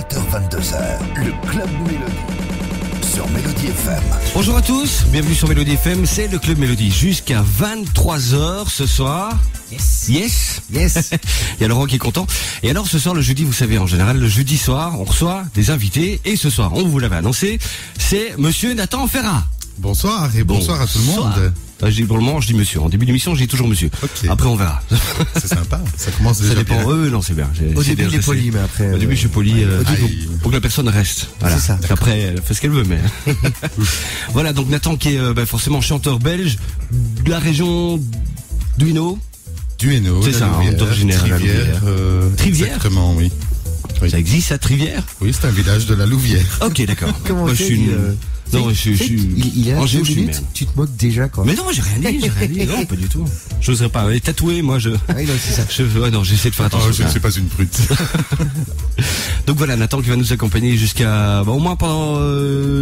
20h-22h, le Club Mélodie sur Mélodie FM. Bonjour à tous, bienvenue sur Mélodie FM, c'est le Club Mélodie jusqu'à 23h ce soir. Yes. Il y a Laurent qui est content. Et alors ce soir, le jeudi, vous savez, en général, le jeudi soir, on reçoit des invités. Et ce soir, on vous l'avait annoncé, c'est Monsieur Nathan Ferrat. Bonsoir et bonsoir à tout le monde. Je dis pour le moment, je dis monsieur. En début d'émission, je dis toujours monsieur. Okay. Après, on verra. C'est sympa. Ça commence déjà. Ça dépend. Bien. Non, c'est bien. Au début, il est poli, mais après. Au début, je suis poli. Pour que la personne reste. Voilà. C'est ça. Après, elle fait ce qu'elle veut, mais. Voilà. Donc Nathan, qui est forcément chanteur belge de la région du Hainaut. Du Hainaut. C'est ça. Originaire. Trivière. Exactement, oui. Ça existe, ça, Trivière? Oui, c'est un village de la Louvière. Ok, d'accord. Comment Moi, je suis Non, je suis. Il est à 2 minutes, merde. tu te moques déjà, quoi. Mais non, j'ai rien dit. Non, pas du tout. J'oserais pas. Les tatoués, moi, Ah oui, non, c'est ça. non, j'essaie de faire attention. Oh, je ne suis pas une brute. Donc voilà, Nathan qui va nous accompagner jusqu'à au moins pendant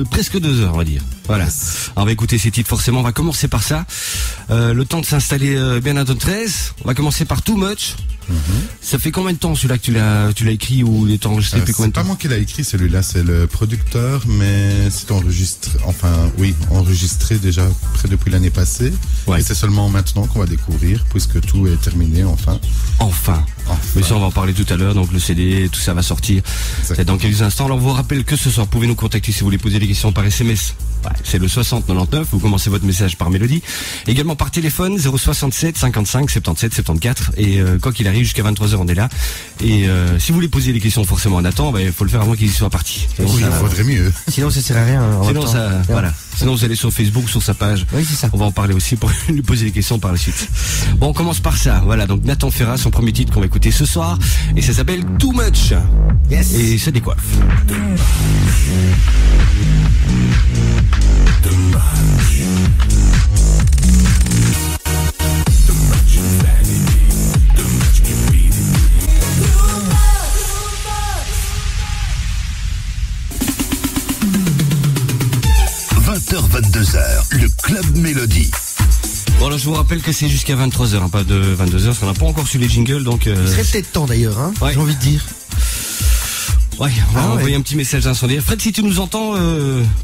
presque 2 heures, on va dire. Voilà. Alors, on va écouter ces titres forcément. On va commencer par ça. Le temps de s'installer bien à 13. On va commencer par Too Much. Ça fait combien de temps celui-là que tu l'as écrit ou il est enregistré depuis combien de temps? C'est pas moi qui l'a écrit celui-là, c'est le producteur, mais c'est enregistré déjà près depuis l'année passée. Ouais. Et c'est seulement maintenant qu'on va découvrir, puisque tout est terminé enfin. Enfin. Mais ça, on va en parler tout à l'heure. Donc le CD, tout ça va sortir. C'est dans quelques instants. Alors, je vous rappelle que ce soir, vous pouvez nous contacter si vous voulez poser des questions par SMS. Ouais, c'est le 6099. Vous commencez votre message par Mélodie. Également par téléphone 067 55 77 74. Et quoi qu'il arrive, jusqu'à 23h, on est là. Et si vous voulez poser des questions forcément à Nathan, il faut le faire avant qu'il soit parti. Oui, il faudrait mieux. Sinon, ça sert à rien. Sinon, voilà. Sinon, vous allez sur Facebook, sur sa page. Oui, c'est ça. On va en parler aussi pour lui poser des questions par la suite. Bon, on commence par ça. Voilà, donc Nathan Ferrat, son premier titre qu'on va écouter ce soir. Et ça s'appelle Too Much. Yes. Et ça décoiffe. le Club Mélodie. Bon, alors je vous rappelle que c'est jusqu'à 23h, pas de 22h, parce qu'on n'a pas encore su les jingles, donc... Il serait peut-être temps d'ailleurs, hein, ouais. J'ai envie de dire. Ouais, on va envoyer un petit message incendiaire. Fred, si tu nous entends,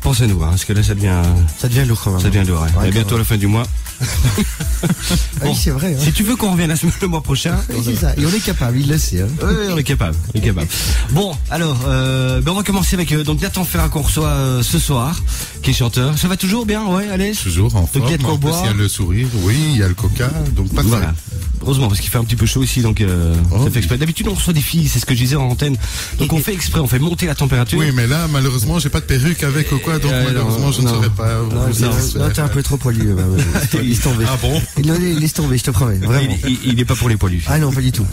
pense à nous, hein, parce que là ça devient lourd quand même. Ça devient lourd, ouais. Et bientôt à la fin du mois. Bon, oui, c'est vrai. Hein. Si tu veux qu'on revienne le mois prochain. Oui, c'est ça. Et on est capable, il le sait. Hein. Oui, on est capable. Bon, alors, on va commencer avec donc Nathan Ferrat qu'on reçoit ce soir, qui est chanteur. Ça va toujours bien, ouais, allez. Toujours en forme. Il y a de quoi boire. Il y a le sourire, oui, il y a le coca, donc pas de voilà. Heureusement, parce qu'il fait un petit peu chaud ici, donc ça fait exprès. D'habitude, on reçoit des filles, c'est ce que je disais en antenne. Donc on fait exprès, on fait monter la température. Oui, mais là, malheureusement, j'ai pas de perruque avec ou quoi, donc malheureusement, je ne saurais pas. Non, t'es un peu trop poilu. Laisse tomber. Ah bon? Laisse tomber, je te promets. Vraiment. Il n'est pas pour les poilus. Ah non, pas du tout.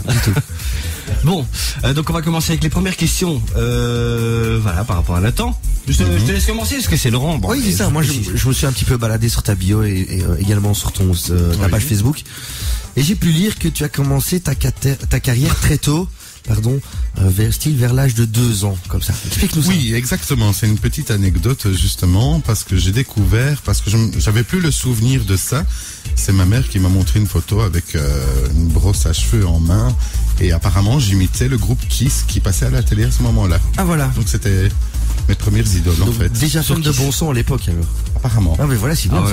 Bon, donc on va commencer avec les premières questions. Voilà, par rapport à Nathan. Je te laisse commencer, parce que c'est Laurent. Bon, oui, c'est ça. Moi, je me suis un petit peu baladé sur ta bio et également sur ta page Facebook. Et j'ai pu lire que tu as commencé ta carrière très tôt, vers l'âge de 2 ans, comme ça. Explique-nous ça. Oui, exactement. C'est une petite anecdote, justement, parce que j'ai découvert, parce que j'avais plus le souvenir de ça. C'est ma mère qui m'a montré une photo avec une brosse à cheveux en main. Et apparemment, j'imitais le groupe Kiss qui passait à la télé à ce moment-là. Ah, voilà. Donc, c'était mes premières idoles, en fait. Déjà fan de bon son à l'époque, alors. Apparemment. Ah, mais voilà, c'est bien.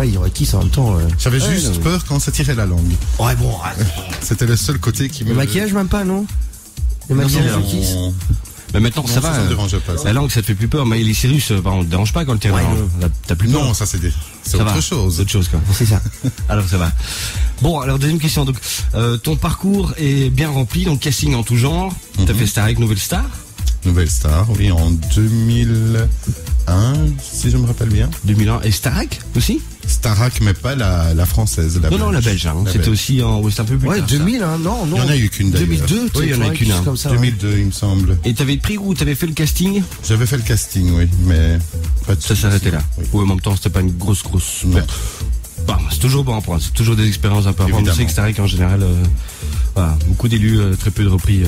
Il y aurait Kiss en même temps. J'avais juste peur quand ça tirait la langue. Ouais, bon. C'était le seul côté qui me... Le maquillage, même pas, non? Le maquillage de Kiss? Mais maintenant, ça va. Ça me dérange pas. La langue, ça te fait plus peur. Mais les Cyrus, on te dérange pas quand le terrain. T'as plus peur. Non, ça c'est autre chose. Autre chose, quoi. C'est ça. Alors, ça va. Bon, alors, deuxième question. Donc, ton parcours est bien rempli. Donc, casting en tout genre. T'as fait Star avec Nouvelle Star. Nouvelle Star, oui, en 2001, si je me rappelle bien. 2001. Et Starac aussi? Starac, mais pas la française. Non, la belge. C'était aussi c'est un peu plus tard. 2000, hein, non. Il y en a eu qu'une d'ailleurs. 2002, oui, il y en a eu qu'une. 2002, il me semble. Et t'avais pris ou t'avais fait le casting? J'avais fait le casting, oui, mais pas de ça s'arrêtait là. Oui. Ou en même temps, c'était pas une grosse. Non. Bah, c'est toujours bon à prendre. C'est toujours des expériences un peu à prendre. On sait que Starac, en général, beaucoup d'élus, très peu de repris.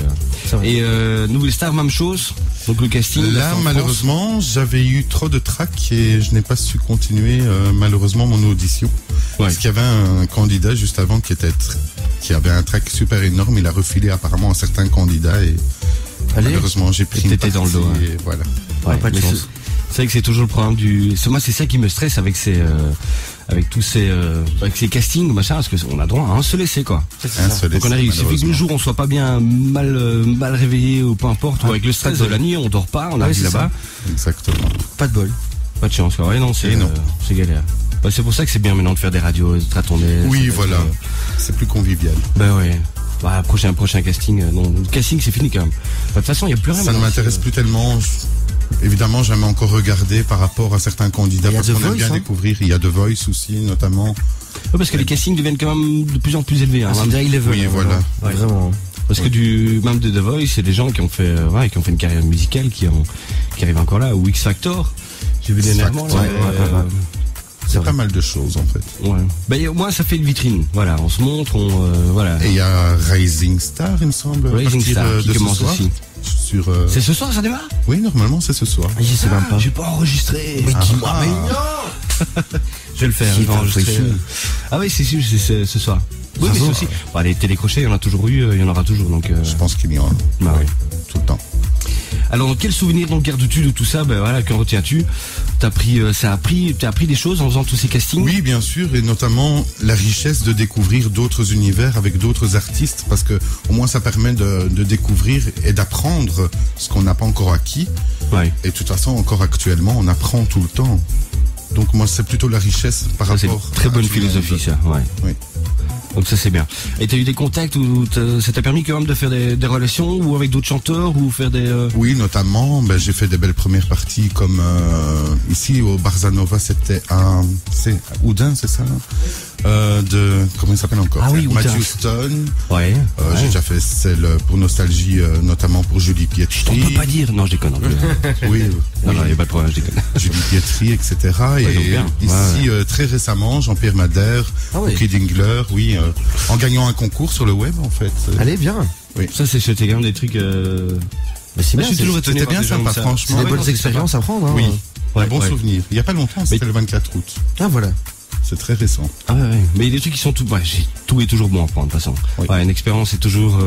Et Nouvelle Star, même chose. Donc le casting. Là, malheureusement, j'avais eu trop de trac et je n'ai pas su continuer malheureusement mon audition. Parce qu'il y avait un candidat juste avant qui avait un trac super énorme. Il a refilé apparemment à certains candidats et Allez. Malheureusement, j'ai pris une T'étais dans le dos, partie et voilà. Ouais, pas de mais chance. c'est vrai que c'est toujours le problème du. Moi, c'est ça qui me stresse avec avec tous ces castings, machin, parce qu'on a droit à un seul essai, quoi. Un seul Donc on essai, arrive, il suffit que le malheureusement. jour on soit pas bien mal réveillé ou peu importe, ou avec le stress de la nuit, on dort pas, on arrive c'est là-bas, Exactement. Pas de bol. pas de chance, quoi. Ouais, non, c'est Et non. c'est galère. Ouais, c'est pour ça que c'est bien maintenant de faire des radios, d'être à ton aise. Oui, d'être, voilà. C'est plus convivial. Ben ouais. Bah, prochain casting, non, le casting c'est fini quand même. De toute façon, il y a plus rien. Ça ne maintenant, m'intéresse c'est- plus tellement. Évidemment, jamais encore regardé par rapport à certains candidats Il y a parce The qu'on aime Voice, bien hein. découvrir. Il y a The Voice aussi, notamment. Ouais, parce que les castings deviennent quand même de plus en plus élevés. Hein, C'est même. déjà Eleven. Oui, hein, voilà. Ouais. Vraiment. Parce que même de The Voice, c'est des gens qui ont fait, qui ont fait une carrière musicale, qui arrivent encore là, ou X Factor. J'ai vu dernièrement. Factor, là, ouais. C'est pas mal de choses en fait. ouais. Ben, au moins, ça fait une vitrine. Voilà, on se montre, voilà. Et il y a Rising Star, il me semble. à Rising partir, Star qui de ce commence soir. aussi. Sur, C'est ce soir, ça démarre? Oui, normalement c'est ce soir. Je sais même pas. J'ai pas enregistré. Mais dis-moi, Ah. mais non. Je vais le faire. Si, Je vais t'as enregistrer. fait. Ah oui, c'est sûr, c'est ce soir. Oui, Ça mais va. c'est aussi. Bon, les télécrochets, il y en a toujours eu, il y en aura toujours. Donc, Je pense qu'il y en a bah, ouais. tout le temps. Alors, quel souvenir donc gardes-tu de tout ça? Ben voilà, qu'en retiens-tu? T'as appris des choses en faisant tous ces castings? Oui, bien sûr, et notamment la richesse de découvrir d'autres univers avec d'autres artistes, parce que au moins ça permet de découvrir et d'apprendre ce qu'on n'a pas encore acquis. Ouais. Et de toute façon, encore actuellement, on apprend tout le temps. Donc moi, c'est plutôt la richesse par Ça, c'est rapport. une très à bonne tout le philosophie, monde. ça. Ouais. Oui. Donc ça c'est bien. Et t'as eu des contacts où ça t'a permis quand même de faire des relations ou avec d'autres chanteurs ou faire des... Oui, notamment, j'ai fait des belles premières parties comme ici au Barzanova, c'était c'est Oudin, c'est ça comment il s'appelle encore Ah oui, Oudin. Matthew Stone. Ouais. J'ai déjà fait celle pour Nostalgie, notamment pour Julie T'en Pietri. peux pas dire. Non, je déconne. Non, Oui, non, il n'y a pas de problème, je déconne. Julie Pietri, etc. donc Et bien. ici, très récemment, Jean-Pierre Madère, Ah oui. Kid Dingler, oui, en gagnant un concours sur le web, en fait. Allez, bien. Ça c'était quand même des trucs... Mais c'est Moi, bien. je suis toujours c'était étonné par bien des gens sympa, comme ça. franchement. C'est des Ouais, bonnes non, c'est expériences à prendre. Hein. Oui, Ouais, un bon ouais. souvenir. Il n'y a pas longtemps, c'était le 24 août. Ah voilà. C'est très récent. Ah ouais, ouais. Mais il y a des trucs qui sont tout... Ouais, tout est toujours bon à prendre de toute façon. Oui. Ouais, une expérience est toujours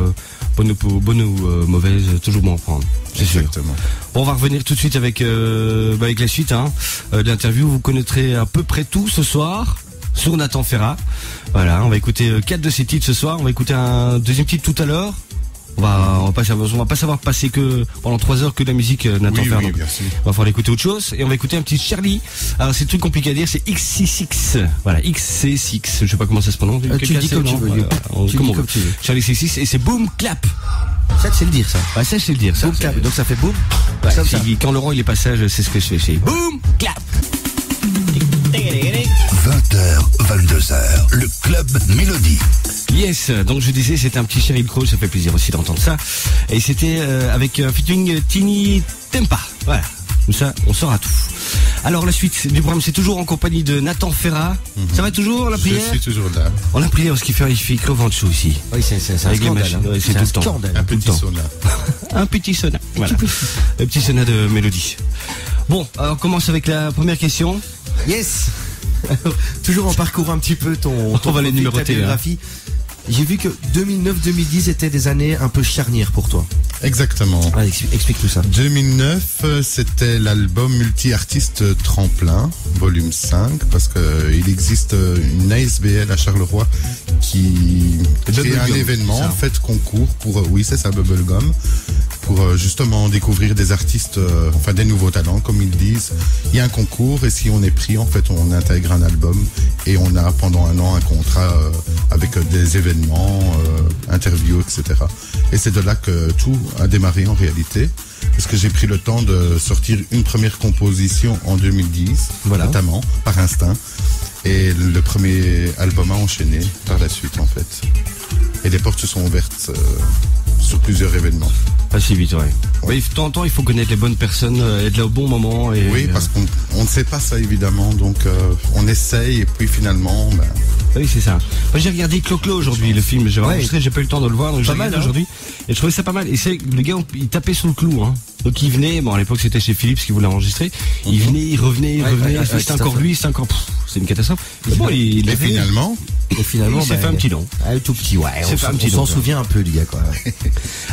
bonne ou mauvaise, toujours bon à prendre. C'est sûr. Exactement. Bon, on va revenir tout de suite avec la suite de l'interview. Vous connaîtrez à peu près tout ce soir sur Nathan Ferrat. Voilà, on va écouter 4 de ses titres ce soir. On va écouter un deuxième titre tout à l'heure. On va pas savoir passer que pendant 3 heures que de la musique Nathan Oui, Ferrat. oui, Donc, bien sûr. on va falloir écouter autre chose et on va écouter un petit Charlie. Alors c'est un truc compliqué à dire, c'est XC6. Voilà, XC6. Je sais pas comment ça se prononce. Tu Quelqu'un le dis sait, comme non tu veux. Voilà, Tu le comme dis on comme veut. tu veux. Charlie XC6 et c'est Boom Clap. Ça, c'est le dire, ça. Ouais, ça je sais le dire. Ça, Boom c'est- clap. Donc ça fait boum. Ouais, Comme ça. quand Laurent il est passage, c'est ce que je fais. C'est Boom Clap. 20h, 22h, le Club Mélodie. Yes, donc je disais c'était un petit Sheryl Crow, ça fait plaisir aussi d'entendre ça. Et c'était avec un featuring Tini Tempa. Voilà, comme ça on saura tout. Alors la suite du programme c'est toujours en compagnie de Nathan Ferrat. Ça va toujours la Je prière? suis toujours là. On a prié parce qu'il fait crevant dessous ici. Oui, c'est un Avec les scandale. machines, hein. ouais, c'est C'est tout un le temps. scandale. Un tout le petit temps. sauna. Un petit sauna. Voilà. Un petit sauna de mélodie. Bon, alors on commence avec la première question. Yes. Alors, toujours en parcourant un petit peu ton On va les profil, ta numéroter, biographie. J'ai vu que 2009-2010 étaient des années un peu charnières pour toi. Exactement. Allez, explique tout ça. 2009, c'était l'album multi-artiste Tremplin, volume 5, parce que il existe une ASBL à Charleroi qui crée un Bubblegum, événement, ça. en fait, concours pour, oui, c'est ça, Bubblegum, pour justement découvrir des artistes, enfin des nouveaux talents, comme ils disent. Il y a un concours et si on est pris, en fait, on intègre un album et on a pendant un an un contrat avec des événements, interviews, etc. Et c'est de là que tout a démarré en réalité, parce que j'ai pris le temps de sortir une première composition en 2010, Voilà. notamment par instinct, et le premier album a enchaîné par la suite en fait. Et les portes se sont ouvertes sur plusieurs événements. Pas si vite, ouais. Ouais, de temps en temps, il faut connaître les bonnes personnes, être là au bon moment. Et, Oui, parce qu'on ne sait pas ça évidemment, donc on essaye et puis finalement, oui, c'est ça. Moi, j'ai regardé Clo-Clo aujourd'hui, le film. J'ai enregistré, j'ai pas eu le temps de le voir, donc j'ai Pas mal, regardé hein. aujourd'hui. Et je trouvais ça pas mal. Et c'est le gars, il tapait sur le clou, hein. Donc il venait, bon à l'époque c'était chez Philips qui voulait enregistrer, il venait, il revenait, c'était encore lui, c'est encore, c'est une catastrophe. Et bon, il Et finalement, il s'est fait un petit nom. Tout petit, ouais. On s'en souvient un peu, du gars, quoi.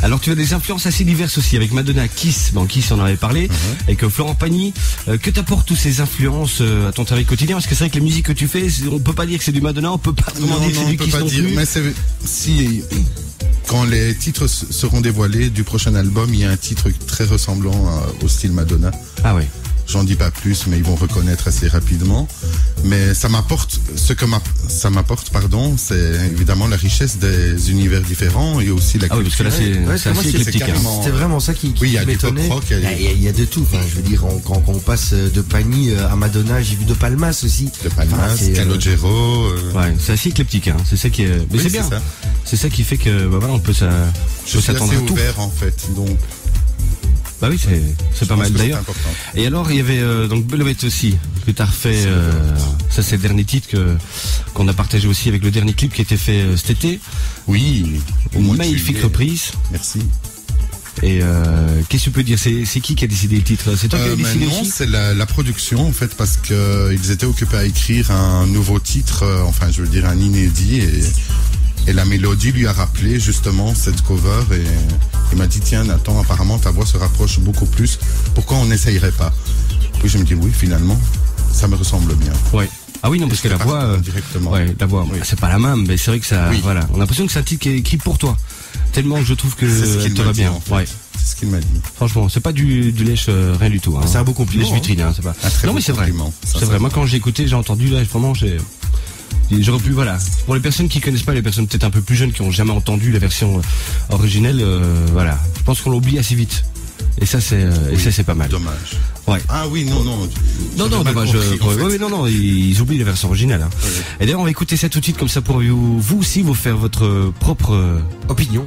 Alors tu as des influences assez diverses aussi avec Madonna, Kiss, bon Kiss on en avait parlé, avec Florent Pagny. Que t'apportent toutes ces influences à ton travail quotidien? Parce que c'est vrai que la musique que tu fais, on peut pas dire que c'est du Madonna, on peut pas vraiment dire que c'est du Kiss non plus. Mais si quand les titres seront dévoilés du prochain album, il y a un titre très ressemblant au style Madonna. Ah ouais. J'en dis pas plus, mais ils vont reconnaître assez rapidement. Mais ça m'apporte, ça m'apporte, c'est évidemment la richesse des univers différents et aussi la culture. Ah oui, parce que là c'est assez éclectique. C'était vraiment ça qui oui, il y a du pop rock. Il y a de tout. Enfin, je veux dire, quand on passe de Pagny à Madonna, j'ai vu de Palmas aussi. De Palmas, Calogero. Ouais, c'est assez éclectique, hein. C'est ça qui est. Mais oui, c'est bien. C'est ça qui fait que, bah voilà, on peut s'attendre à tout. Ouvert en fait, donc. Bah oui, c'est pas mal d'ailleurs. Et alors il y avait donc Belowet aussi que t'as refait. Ça c'est le dernier titre qu'on a partagé aussi avec le dernier clip qui a été fait cet été. Oui. Une magnifique reprise. Merci. Et qu'est-ce que tu peux dire? C'est qui a décidé le titre? C'est toi qui as décidé aussi? Non, c'est la production en fait, parce que ils étaient occupés à écrire un nouveau titre, enfin je veux dire un inédit, et la mélodie lui a rappelé justement cette cover, et il m'a dit tiens Nathan, apparemment ta voix se rapproche beaucoup plus, pourquoi on n'essayerait pas? Puis je me dis oui, finalement ça me ressemble bien. Ouais. Ah oui, non, parce que la voix directement. Ouais, la voix, oui. C'est pas la même, mais c'est vrai que ça, voilà, on a l'impression que c'est un titre qui est écrit pour toi. Tellement que je trouve que elle te va bien. En fait. Ouais. C'est ce qu'il m'a dit. Franchement, c'est pas du lèche, rien du tout. Hein. C'est un beau compliment. Lèche vitrine, hein, c'est pas. Non mais c'est vrai. C'est vrai. Moi quand j'ai écouté, j'ai entendu là, vraiment, j'aurais pu, voilà. Pour les personnes qui connaissent pas, les personnes peut-être un peu plus jeunes qui ont jamais entendu la version originelle, voilà. Je pense qu'on l'oublie assez vite. Et ça c'est pas mal. Dommage. Ouais. Ah oui, non, dommage. Non, ils oublient la version originale. Hein. Ouais. Et d'ailleurs, on va écouter ça tout de suite, comme ça pour vous aussi, vous faire votre propre opinion.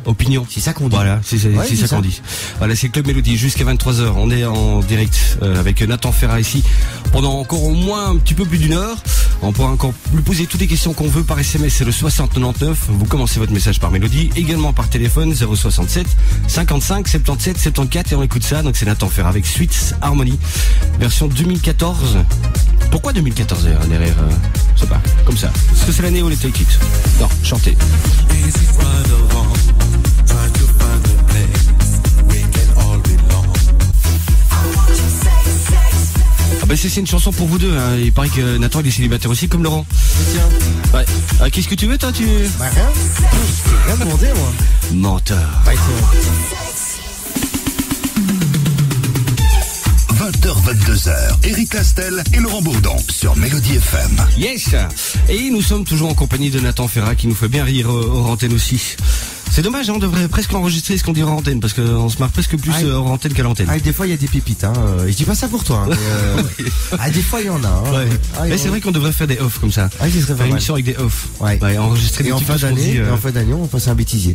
C'est ça qu'on dit. Voilà, c'est ça qu'on dit. Voilà, c'est Club Mélodie jusqu'à 23h. On est en direct avec Nathan Ferrat ici pendant encore au moins un petit peu plus d'une heure. On pourra encore lui poser toutes les questions qu'on veut par SMS. C'est le 6099. Vous commencez votre message par Mélodie, également par téléphone 067 55 77 74, et on écoute ça. Donc c'est Nathan Ferrat avec Sweet Harmony. Version 2014. Pourquoi 2014 derrière je sais pas, comme ça. Est-ce que c'est l'année où les Take It? Non, chantez. Ah bah c'est une chanson pour vous deux, hein. Il paraît que Nathan il est célibataire aussi comme Laurent. Tiens. Ouais. Ah, qu'est-ce que tu veux toi? Bah rien. J'ai rien demandé moi. Menteur. 20h, 22h, Eric Lastel et Laurent Bourdon sur Mélodie FM. Yes. Et nous sommes toujours en compagnie de Nathan Ferrat qui nous fait bien rire hors antenne aussi. C'est dommage, hein, on devrait presque enregistrer ce qu'on dit hors antenne, parce qu'on se marre presque plus hors antenne qu'à l'antenne. Des fois il y a des pépites, hein. Je dis pas ça pour toi. Hein, des fois il y en a. Hein. Ouais. Mais c'est vrai qu'on devrait faire des off comme ça. Faire une émission avec des off. Ouais. Enregistrer et en fin d'année, on passe un bêtisier.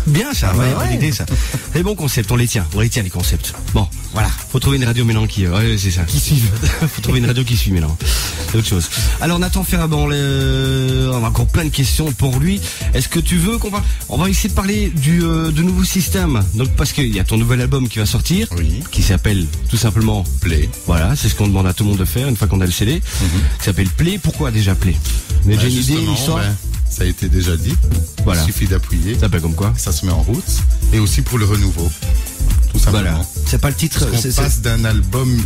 Bien ça, bonne idée ça. C'est bon concept, on les tient les concepts. Bon, voilà. Faut trouver une radio maintenant qui, c'est ça. Qui suive. Faut trouver une radio qui suit maintenant. C'est autre chose. Alors Nathan Ferrat, on a encore plein de questions pour lui. Est-ce que tu veux on va essayer de parler de nouveaux systèmes. Donc parce qu'il y a ton nouvel album qui va sortir, qui s'appelle tout simplement Play. Voilà, c'est ce qu'on demande à tout le monde de faire une fois qu'on a le CD. Qui s'appelle Play. Pourquoi déjà Play? Mais j'ai une idée, une histoire. Ça a été déjà dit. Voilà. Il suffit d'appuyer. Ça s'appelle comme quoi? Ça se met en route. Et aussi pour le renouveau. Tout simplement. Voilà. C'est pas le titre. On passe d'un album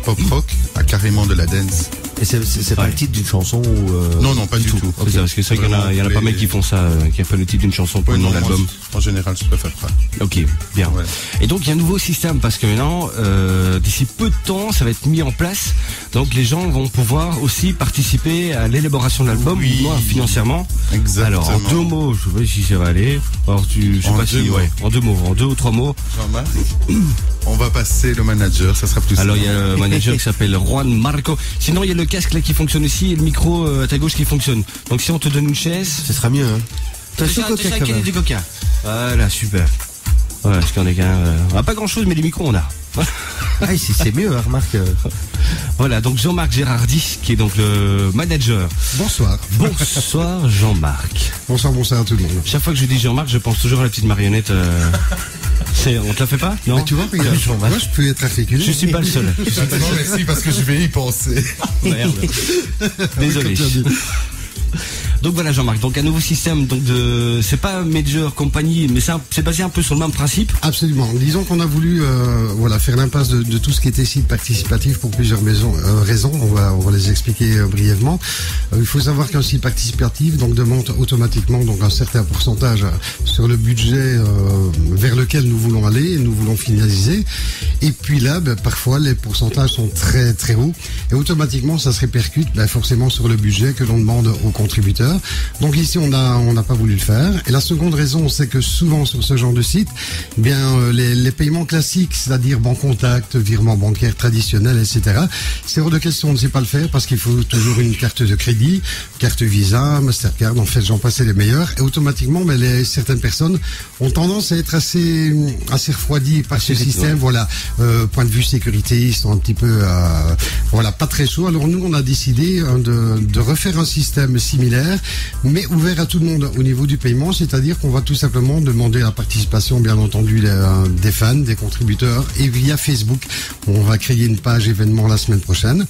pop rock à carrément de la dance. Et c'est pas le titre d'une chanson ou Non, pas du tout. C'est ça, parce que c'est vrai qu'il y en a pas mal qui font ça, qui a fait le titre d'une chanson pour le nom de l'album. En général, je préfère pas. Ok, bien. Ouais. Et donc il y a un nouveau système, parce que maintenant, d'ici peu de temps, ça va être mis en place. Donc les gens vont pouvoir aussi participer à l'élaboration de l'album, moins financièrement. Exactement. Alors en 2 mots, je sais pas si ça va aller. Alors je sais pas si, en 2 mots, en 2 ou 3 mots. Jean-Marc, on va passer le manager, ça sera plus simple. Alors il y a le manager qui s'appelle Juan Marco. Sinon il y a le casque là qui fonctionne aussi et le micro à ta gauche qui fonctionne. Donc si on te donne une chaise, ce sera mieux. Hein. T'as du coca. Voilà, super. Voilà, parce qu'on est qu'un. On a pas grand chose, mais les micros on a. C'est mieux, hein, remarque. Voilà, donc Jean-Marc Gérardi, qui est donc le manager. Bonsoir. Bonsoir Jean-Marc. Bonsoir à tout le monde. Chaque fois que je dis Jean-Marc, je pense toujours à la petite marionnette On te la fait pas? Non. Mais tu vois, regarde, moi je peux être affectueux. Je suis pas le seul. Attends, merci, parce que je vais y penser. Merde. Désolé. Donc voilà Jean-Marc, donc un nouveau système, donc c'est pas Major Company, mais c'est basé un peu sur le même principe. Absolument. Disons qu'on a voulu faire l'impasse de tout ce qui était site participatif pour plusieurs raisons. On va les expliquer brièvement. Il faut savoir qu'un site participatif demande automatiquement un certain pourcentage sur le budget vers lequel nous voulons aller et nous voulons finaliser. Et puis là, parfois les pourcentages sont très très hauts et automatiquement ça se répercute forcément sur le budget que l'on demande aux contributeurs. Donc ici on n'a pas voulu le faire. Et la seconde raison, c'est que souvent sur ce genre de site, les paiements classiques, c'est-à-dire banque contact, virement bancaire traditionnel, etc. C'est hors de question, on ne sait pas le faire parce qu'il faut toujours une carte de crédit, carte Visa, Mastercard, en fait j'en passais les meilleurs. Et automatiquement, certaines personnes ont tendance à être assez refroidies par ce système. Voilà, point de vue sécurité, ils sont un petit peu pas très chauds. Alors nous on a décidé de refaire un système similaire, mais ouvert à tout le monde au niveau du paiement, c'est-à-dire qu'on va tout simplement demander la participation, bien entendu, des fans, des contributeurs, et via Facebook, on va créer une page événement la semaine prochaine.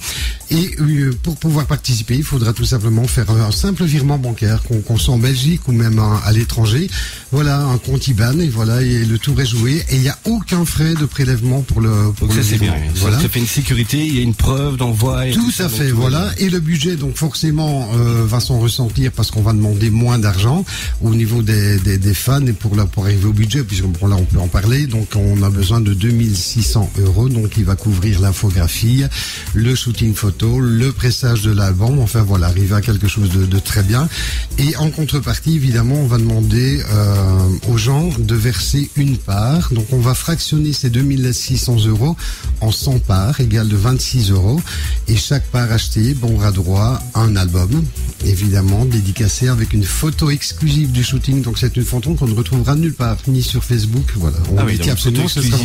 Et pour pouvoir participer, il faudra tout simplement faire un simple virement bancaire, qu'on soit en Belgique ou même à l'étranger. Voilà, un compte IBAN, et voilà, et le tour est joué, et il n'y a aucun frais de prélèvement pour le. Donc ça c'est bien. Voilà. Ça fait une sécurité, il y a une preuve d'envoi. Tout à fait, voilà. Et le budget, donc forcément, va s'en ressentir parce qu'on va demander moins d'argent au niveau des fans et pour arriver au budget, puisque là on peut en parler. Donc on a besoin de 2600 €, donc il va couvrir l'infographie, le shooting photo, le pressage de l'album. Enfin voilà, arriver à quelque chose de très bien. Et en contrepartie, évidemment, on va demander aux gens de verser une part. Donc on va fractionner ces 2600 € en 100 parts, égale de 26 €. Et chaque part achetée aura droit à un album, évidemment, dédicacé avec une photo exclusive du shooting. Donc c'est une photo qu'on ne retrouvera nulle part, ni sur Facebook. Voilà. On dit absolument ce sera tout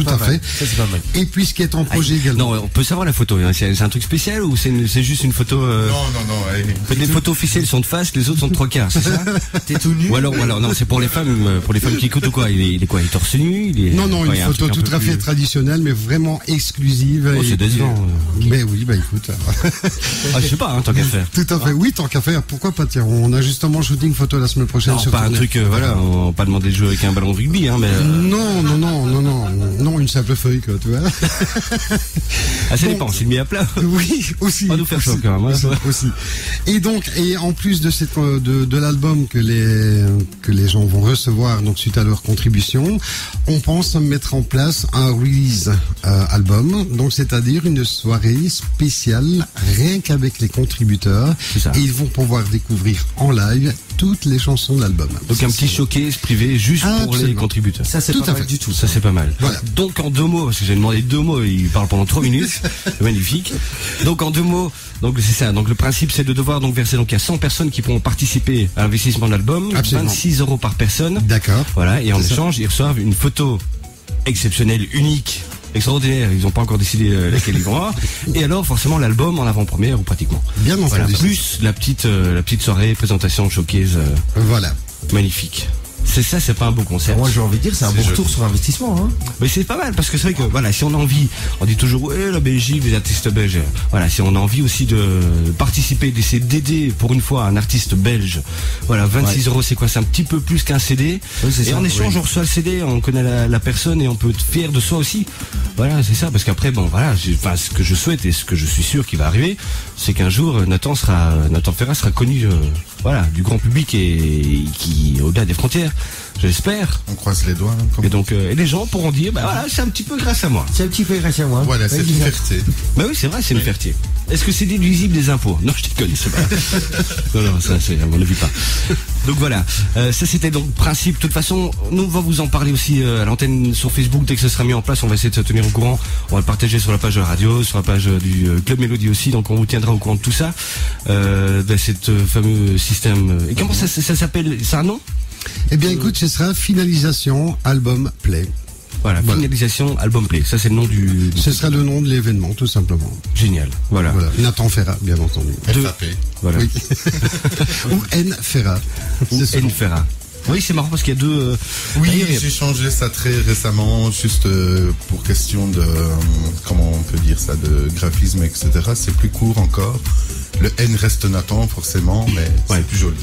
à fait. Ça, c'est pas mal. Et puis ce qui est en projet également. Non, on peut savoir la photo. Hein. C'est un truc spécial ou c'est juste une photo Non. Les photos officielles sont de face, les autres sont de 3/4, c'est ça? T'es tout nu? Ou alors, non, c'est pour les femmes qui écoutent ou quoi? Il est quoi? Il est torse nu? Non, une photo tout à fait traditionnelle, mais vraiment exclusive. Oh, c'est décevant. Mais oui, écoute. Je sais pas, tant qu'à faire. Tout à fait, oui, tant qu'à faire. Pourquoi pas? Tiens, on a justement shooting photo la semaine prochaine. Non, pas un truc, on va pas demander de jouer avec un ballon de rugby, hein, mais. Non, une simple feuille, quoi, tu vois. Ça dépend, s'il met à plat. Oui, aussi. On va nous faire ça quand même. Aussi. Et en plus de l'album que les gens vont recevoir, donc suite à leur contribution, on pense mettre en place un release album, donc c'est-à-dire une soirée spéciale rien qu'avec les contributeurs, et ils vont pouvoir découvrir en live toutes les chansons de l'album. Donc un petit showcase privé juste pour les contributeurs. Ça c'est pas mal du tout. Ça c'est pas mal. Voilà. Donc en 2 mots, parce que j'ai demandé 2 mots, il parle pendant 3 minutes, c'est magnifique. Donc en 2 mots, donc c'est ça. Donc le principe c'est de devoir verser, donc il y a 100 personnes qui pourront participer à l'investissement de l'album, 26 € par personne. D'accord. Voilà, et en échange, ils reçoivent une photo exceptionnelle, unique, extraordinaire. Ils n'ont pas encore décidé laquelle ils vont avoir. Et alors forcément l'album en avant-première ou pratiquement. Bien entendu. Voilà, plus la petite soirée présentation showcase. Voilà. Magnifique. C'est pas un beau concert. Moi j'ai envie de dire c'est un bon retour sur investissement. Hein. Mais c'est pas mal parce que c'est vrai que voilà, si on a envie, on dit toujours la Belgique, les artistes belges. Voilà, si on a envie aussi de participer, d'essayer d'aider pour une fois un artiste belge. Voilà, 26 € c'est quoi? C'est un petit peu plus qu'un CD. Oui, et en échange on reçoit le CD, on connaît la personne et on peut être fier de soi aussi. Voilà, c'est ça, parce qu'après ce que je souhaite et ce que je suis sûr qui va arriver, c'est qu'un jour Nathan Ferrat sera connu du grand public et qui au-delà des frontières. J'espère. On croise les doigts. Et donc, et les gens pourront dire, c'est un petit peu grâce à moi. C'est un petit peu grâce à moi. Voilà, c'est une fierté. Oui, c'est vrai, c'est une fierté. Est-ce que c'est déduisible des impôts? Non, je déconne, c'est pas. non, ça, c'est, à mon avis pas. Donc voilà, ça c'était donc le principe. De toute façon, nous on va vous en parler aussi à l'antenne sur Facebook dès que ce sera mis en place. On va essayer de se tenir au courant. On va le partager sur la page de la radio, sur la page du Club Mélodie aussi. Donc on vous tiendra au courant de tout ça, de cette fameux système. Et comment ça s'appelle? C'est un nom? Eh bien, écoute, ce sera finalisation album play. Voilà, finalisation album play. Ça, c'est le nom du. Ce sera le nom de l'événement, tout simplement. Génial. Voilà. Nathan Ferrat, bien entendu. FAP. Voilà. Oui. Ou N Ferrat. Ou N Ferrat. Oui, c'est marrant parce qu'il y a deux. Oui, d'ailleurs, il y a- j'ai changé ça très récemment, juste pour question de, comment on peut dire ça, de graphisme, etc. C'est plus court encore. Le N reste Nathan, forcément, mais Ouais. c'est plus joli.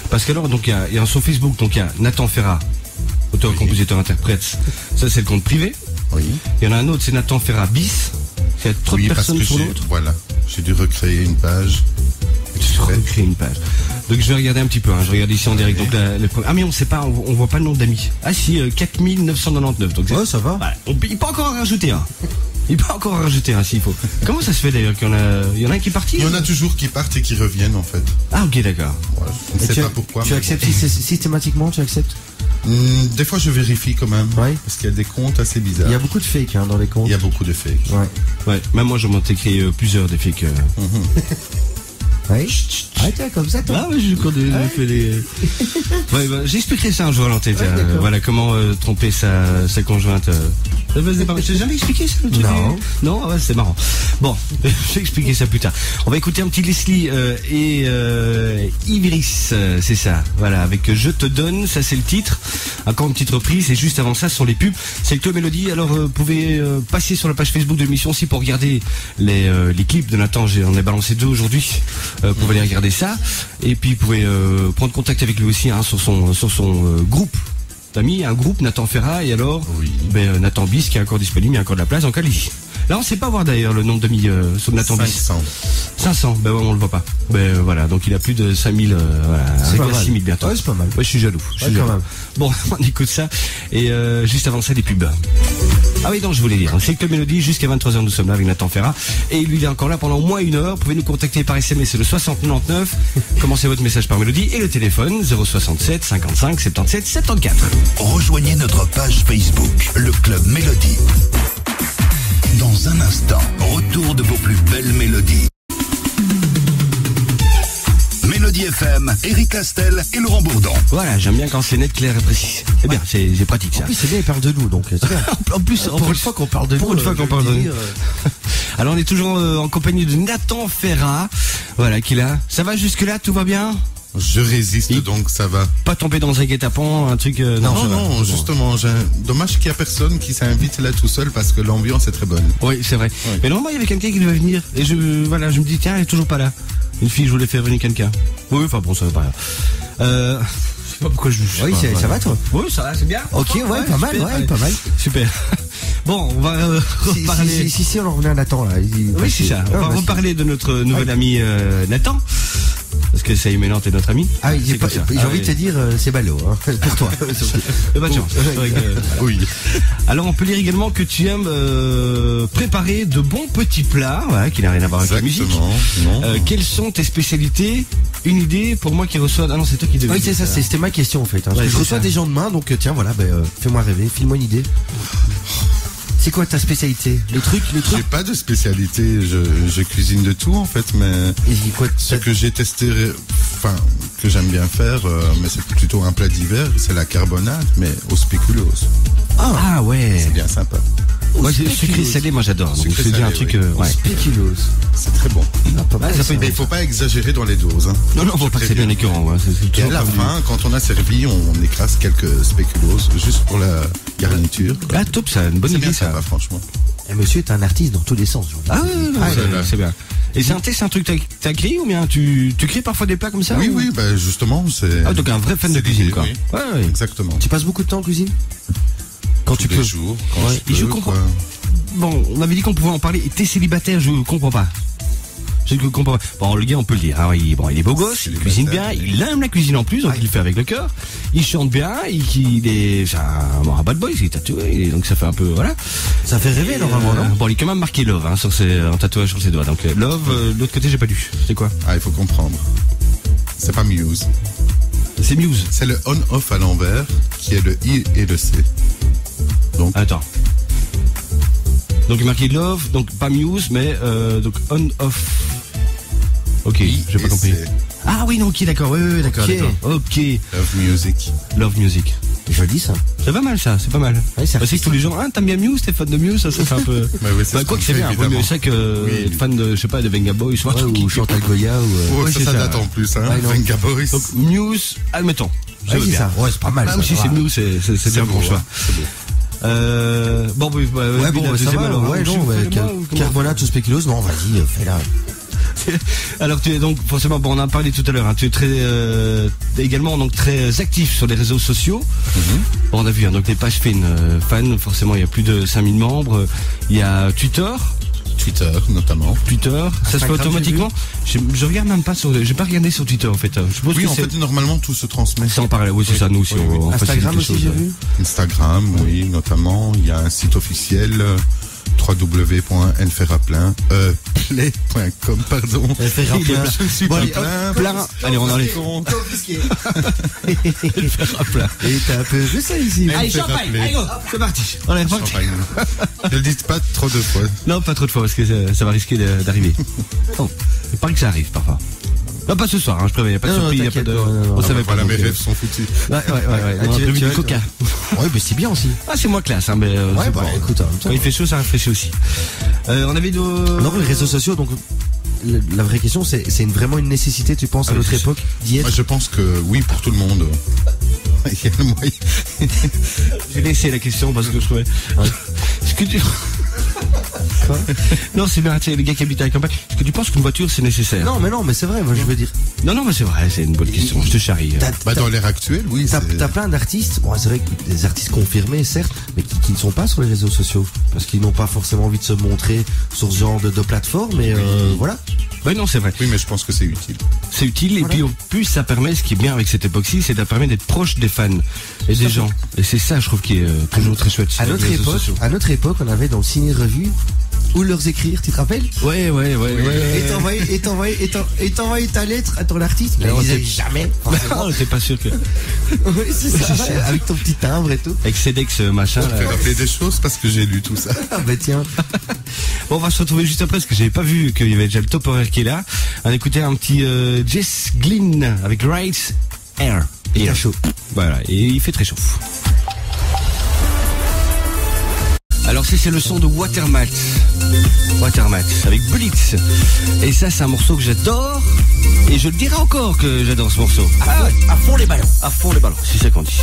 Parce qu'alors, donc, il y a sur Facebook, donc, il y a Nathan Ferrat, auteur, compositeur, interprète. Ça, c'est le compte privé. Oui. Il y en a un autre, c'est Nathan Ferrat bis. Il y a trop de Parce personnes que sur j'ai, l'autre. voilà, j'ai dû recréer une page. Je vais recréer une page. Donc je vais regarder un petit peu, hein. Je regarde ici en direct. Donc, ah mais on sait pas, on voit pas le nom d'amis. Ah si, 4999. Donc, Ouais, ça va. voilà. Il peut encore en rajouter un. Il peut encore en rajouter un s'il faut. Comment ça se fait d'ailleurs qu'il y en a un qui est parti? Il y en a toujours qui partent et qui reviennent, en fait. Ah ok, d'accord. Voilà, je ne sais pas pourquoi. Tu mais acceptes systématiquement, tu acceptes? bon. Des fois, je vérifie quand même. Ouais. Parce qu'il y a des comptes assez bizarres. Il y a beaucoup de fake dans les comptes. Il y a beaucoup de fakes. Ouais. Ouais, même moi je m'en ai créé plusieurs des fakes. Ouais. Ah, tiens, comme ça, toi. Ah ouais, j'ai fait les. Ouais, bah, j'expliquerai ça un jour à l'antenne. Voilà comment tromper sa conjointe. Je t'ai jamais expliqué ça le truc? Non. Non, ouais, c'est marrant. Bon, je vais expliquer ça plus tard. On va écouter un petit Leslie et Ivris, c'est ça. Voilà, avec Je te donne, ça c'est le titre. Encore une petite reprise et juste avant ça, ce sont les pubs. C'est le Club Mélodie. Alors, vous pouvez passer sur la page Facebook de l'émission aussi pour regarder les clips de Nathan. On a balancé 2 aujourd'hui. Vous pouvez aller regarder ça. Et puis, vous pouvez prendre contact avec lui aussi hein, sur son groupe. T'as mis un groupe Nathan Ferrat et alors Oui. Nathan Bis qui est encore disponible, il y a encore de la place, donc allez-y. Là on sait pas voir d'ailleurs le nombre d'amis sur Nathan Bis. 500. 500, ben ouais, on le voit pas. Ben voilà, donc il a plus de 5000, voilà, C'est pas il a mal. 6000 bientôt. Ouais, c'est pas mal. Ouais, je suis jaloux. Je suis Ouais, quand jaloux. même. Bon, on écoute ça et juste avant ça des pubs. Ah oui, non, je voulais dire, c'est que Mélodie, jusqu'à 23h nous sommes là avec Nathan Ferrat et lui il est encore là pendant au moins 1 heure. Vous pouvez nous contacter par SMS, c'est le 6099. Commencez votre message par Mélodie et le téléphone 067 55 77 74. Rejoignez notre page Facebook, le Club Mélodie. Dans un instant, retour de vos plus belles mélodies. Mélodie FM, Eric Castel et Laurent Bourdon. Voilà, j'aime bien quand c'est net, clair et précis. C'est bien, c'est pratique ça. En plus, c'est bien, il parle de nous, donc c'est bien. En plus, Pour une fois qu'on parle de nous. pour une fois qu'on parle de nous. Alors on est toujours en compagnie de Nathan Ferrat, voilà qui est là. Ça va jusque là, tout va bien? Je résiste, donc ça va. Pas tomber dans un guet-apens, un truc. Non, ça va. non, justement, dommage qu'il n'y a personne qui s'invite là tout seul parce que l'ambiance est très bonne. Oui, c'est vrai. Oui. Mais normalement il y avait quelqu'un qui devait venir et je me dis tiens, elle est toujours pas là. Une fille, je voulais faire venir quelqu'un. Oui, enfin bon, ça va pas rien. Je sais pas pourquoi je. Oui, ça va, toi? Oui, ça va, c'est bien. Ok, ouais, pas mal, super, ouais, allez. pas mal. Super. Bon, on va reparler. Si, on en revenait à Nathan, là. Oui, c'est ça. On va reparler de notre nouvel ami Nathan. Parce que c'est Ménante est notre ami. Ah oui, C'est comme ça. j'ai envie de te dire, c'est ballot, hein, pour toi. Pas de chance. C'est vrai que- Oui. Alors, on peut lire également que tu aimes préparer de bons petits plats, voilà, qui n'a rien à voir avec la musique. Exactement. Non. Quelles sont tes spécialités? Une idée pour moi qui reçois. Ah non, c'est toi qui devais. Oui, c'est ça, c'était ma question en fait. Hein, parce Ouais, que je c'est reçois ça. des gens demain, donc tiens, voilà, fais-moi rêver, file-moi une idée. C'est quoi ta spécialité? Les trucs J'ai pas de spécialité, je cuisine de tout en fait, mais Et quoi, ce que j'ai testé, enfin, que j'aime bien faire, mais c'est plutôt un plat d'hiver, c'est la carbonade, mais au spéculoos. Ah ouais. C'est bien sympa. Moi, j'ai sucré salé, moi j'adore. Donc Sucré c'est bien un salé, truc. oui. Ouais. spéculoos. C'est très bon. Pas mal, ça ça. peut Mais il faut pas exagérer dans les doses. Hein. Non, non, faut pas que c'est bien écœurant. Ouais. C'est Et à toujours la comme du- fin, quand on a servi, on écrase quelques spéculoos juste pour la garniture. Ah top, ça, une bonne C'est idée bien ça. sympa, franchement. Et monsieur est un artiste dans tous les sens. Ah ouais, non, Ah, c'est- là, là. c'est bien. Et c'est un truc que t'as créé ou bien tu crées parfois des plats comme ça? Oui, ou- oui, bah justement, c'est. Ah, donc un vrai fan de c'est cuisine l'idée, quoi. oui. Ouais, ouais. Exactement. Tu passes beaucoup de temps en cuisine? Quand Tous tu les peux. jours, quand Ouais, je et je peux, comprends. quoi. Bon, on avait dit qu'on pouvait en parler. Et t'es célibataire, je comprends pas. Je comprends pas. Bon, le gars, on peut le dire. Ah oui, bon, il est beau gosse, il cuisine bien, il aime la cuisine en plus, donc il le fait avec le cœur. Il chante bien, il est, c'est un bad boy, il est tatoué, donc ça fait un peu, voilà. Ça fait rêver, normalement, non? Bon, il est quand même marqué Love, hein, en tatouage sur ses doigts. Donc, Love, de l'autre côté, j'ai pas lu. C'est quoi? Ah, il faut comprendre. C'est pas Muse. C'est Muse. C'est le on-off à l'envers, qui est le I et le C. Donc, Attends. Donc, marqué Love, donc pas Muse, mais, donc on-off. Ok, I j'ai pas et compris. C. Ah oui, non, ok, d'accord, oui, d'accord, Ok. d'accord. Ok. Love Music. Love Music. Joli, ça. C'est pas mal ça, c'est pas mal. Ouais, c'est Parce que tous les gens, ah, t'aimes bien Muse, t'es fan de Muse, ça fait un peu. Bah oui, c'est Bah, ce quoi qu'on que c'est fait, bien, vaut évidemment. mieux ça que Oui. être fan de, je sais pas, de Venga Boys, soit Ouais, ou Chantal Goya, ou. Oh, Oui, ça, c'est ça ça, date ouais. en plus, hein. Ouais, non. Venga Boys. Donc Muse, admettons, Je veux c'est bien. ça. Ouais, c'est pas mal. Même ça, si ça c'est va. nous, c'est bien bon choix. C'est beau. Bon, oui, bah, Ouais, bon, la bah, ça deuxième va, alors, ouais, hein, non, je fais ouais, moi ou comment carbonate ou spéculoos, non, vas-y, fais-la. Alors tu es donc forcément, bon, on en a parlé tout à l'heure, hein, tu es très également donc très actif sur les réseaux sociaux. Bon, on a vu hein, donc les pages fan, forcément il y a plus de 5000 membres. Il y a Twitter, notamment. ça se fait Instagram, automatiquement. Je regarde même pas j'ai pas regardé sur Twitter en fait. Je suppose Oui, que en fait, normalement, tout se transmet. c'est en parallèle. Oui, c'est ça, nous aussi. Oui, oui. on facilite Instagram les aussi, choses, j'ai ouais. vu. Instagram, oui, notamment. Il y a un site officiel, www.elferaplein.com, pardon. Elferaplein. Je ne suis Bon, pas allez, plein. plein. Allez, on enlève. Confisqué. Plein. Et t'as un peu vu ça ici. Allez, fait champagne, rappeler. allez go, c'est parti. On est reparti. Champagne. Ne le dites pas trop de fois. Non, pas trop de fois parce que ça va risquer d'arriver. Bon, il paraît que ça arrive parfois. Non, pas ce soir, hein, je préviens, il n'y a pas de Non, surprise, il n'y a pas de... t'inquiète, non, On savait pas. Voilà, donc, mes rêves sont foutus. Ouais. On a tu- prévu tu du vas- coca. Ouais, mais c'est bien aussi. Ah, c'est moins classe, hein, mais... Ouais, c'est bah pas- écoute, en même temps. Quand il fait chaud, ça rafraîchit aussi. On avait nos... Non, les réseaux sociaux, donc la vraie question, c'est vraiment une nécessité, tu penses, à Ah oui, notre c'est époque, d'y être. Moi, je pense que oui, pour tout le monde. Il y a le moyen. J'ai laissé la question parce que je trouvais... Est-ce que tu... Non, c'est bien, tu sais, les gars qui habitent à la campagne. Est-ce que tu penses qu'une voiture, c'est nécessaire? Non, mais c'est vrai, moi je veux dire. Non, mais c'est vrai, c'est une bonne question. Je te charrie. Bah, dans l'ère actuelle, oui. T'as plein d'artistes, bon, c'est vrai que des artistes confirmés, certes, mais qui ne sont pas sur les réseaux sociaux. Parce qu'ils n'ont pas forcément envie de se montrer sur ce genre de plateforme, mais voilà. Ouais, non, c'est vrai. Oui, mais je pense que c'est utile. C'est utile et puis en plus ça permet, ce qui est bien avec cette époque-ci, c'est que ça permet d'être proche des fans et des gens. Et c'est ça, je trouve, qui est toujours très chouette. sur À les notre réseaux époque, sociaux. on avait dans le ciné-revue où leur écrire, tu te rappelles? Ouais. Et t'envoyais ta lettre à ton artiste, mais on il disait sait- jamais. Non, t'es pas sûr que. Oui, c'est ça, avec ton petit timbre et tout. Avec Cedex machin. Ça me fait Là. rappeler des choses parce que j'ai lu tout ça. Ah bah tiens. Bon, on va se retrouver juste après parce que j'avais pas vu qu'il y avait déjà le top horaire qui est là. On a écouté un petit Jess Glynn avec Right Air. Il fait chaud. Voilà, et il fait très chaud. Alors c'est le son de Watermat avec Blitz. Et ça c'est un morceau que j'adore. Et je le dirai encore que j'adore ce morceau. Ah ouais, À fond les ballons. à fond les ballons, c'est ça qu'on dit.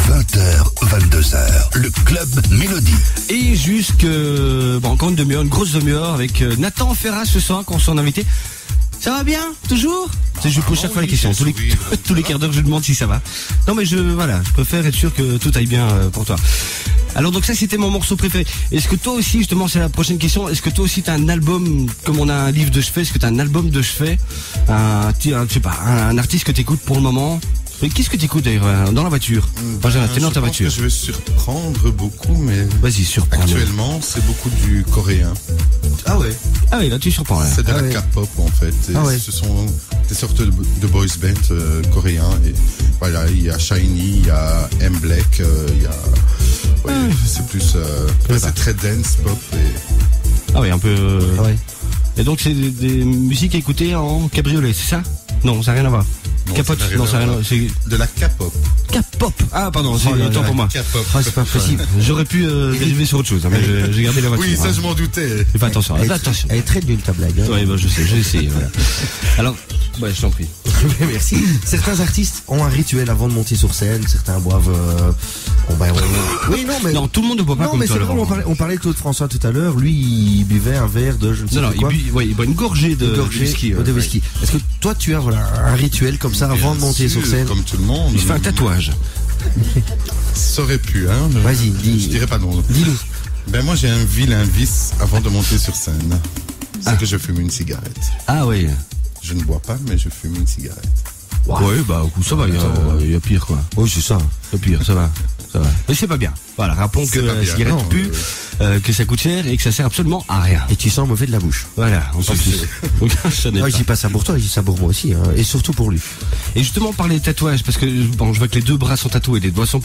20h, 22h, le Club Mélodie. Et encore une grosse demi-heure avec Nathan Ferrat ce soir, qu'on s'en invité. Ça va bien? Toujours? Je pose chaque fois les questions. Tous les quarts d'heure, je demande si ça va. Non, mais je préfère être sûr que tout aille bien pour toi. Alors, donc ça, c'était mon morceau préféré. Est-ce que toi aussi, justement, c'est la prochaine question, est-ce que toi aussi t'as un album, comme on a un livre de chevet, est-ce que t'as un album de chevet? Je sais pas, un artiste que t'écoutes pour le moment? Mais qu'est-ce que t'écoutes d'ailleurs dans la voiture? Benjamin, t'es dans ta voiture. Je vais surprendre beaucoup, mais Vas-y, surprends. actuellement, c'est beaucoup du coréen. Ah ouais. Ah oui, là, tu surprends, là. C'est de Ah la ouais. K-pop en fait. Et Ah ouais. Ce sont des sortes de boys band coréens. Et voilà, il y a Shiny, il y a M Black, il y a. Ouais, c'est plus. C'est très dance pop. Et... Ah oui, un peu. Ah ouais. Et donc c'est des musiques à écouter en cabriolet, c'est ça? Non, ça n'a rien à voir. Non, Capote, ça n'a rien non, à ça n'a rien à voir. voir. C'est De la K-pop. K-pop. Ah pardon, c'est là autant là. pour moi. K-pop. Ah, c'est pas possible. J'aurais pu dériver sur autre chose, hein, mais j'ai gardé la voiture. Oui, ça hein. je m'en doutais. Fais attention, Elle est- attention. Elle est très nulle ta blague. Hein. Oui, bah, je sais, j'ai essayé, voilà. Alors, ouais, je t'en prie. Merci. Certains artistes ont un rituel avant de monter sur scène. Certains boivent. Oui, non, mais. Non, tout le monde ne boit pas Non, comme mais toi, c'est vrai, Laurent. on parlait de Claude François tout à l'heure. Lui, il buvait un verre de je ne sais Non, pas quoi. il boit une gorgée de whisky. de whisky. Est-ce que toi, tu as un rituel comme ça avant de monter sur scène? Comme tout le monde. Il se fait un tatouage. Ça aurait pu, hein. Vas-y, dis. Je dirais pas non. Dis-nous. Ben moi j'ai un vilain vice avant de monter sur scène. C'est que je fume une cigarette. Ah oui. Je ne bois pas, mais je fume une cigarette. Ouais, bah, ça va, il y a pire, quoi. Oui, c'est ça. Il y a pire, ça va. Mais c'est pas bien. Voilà, rappelons que C'est pas la bien, cigarette non, pue, que ça coûte cher et que ça sert absolument à rien. Et tu sens mauvais de la bouche. Voilà, en plus. Donc, ça n'est Ah, pas. je dis pas ça pour toi, je dis ça pour moi aussi. Hein. Et surtout pour lui. Et justement, par les tatouages, parce que bon, je vois que les deux bras sont tatoués, les doigts sont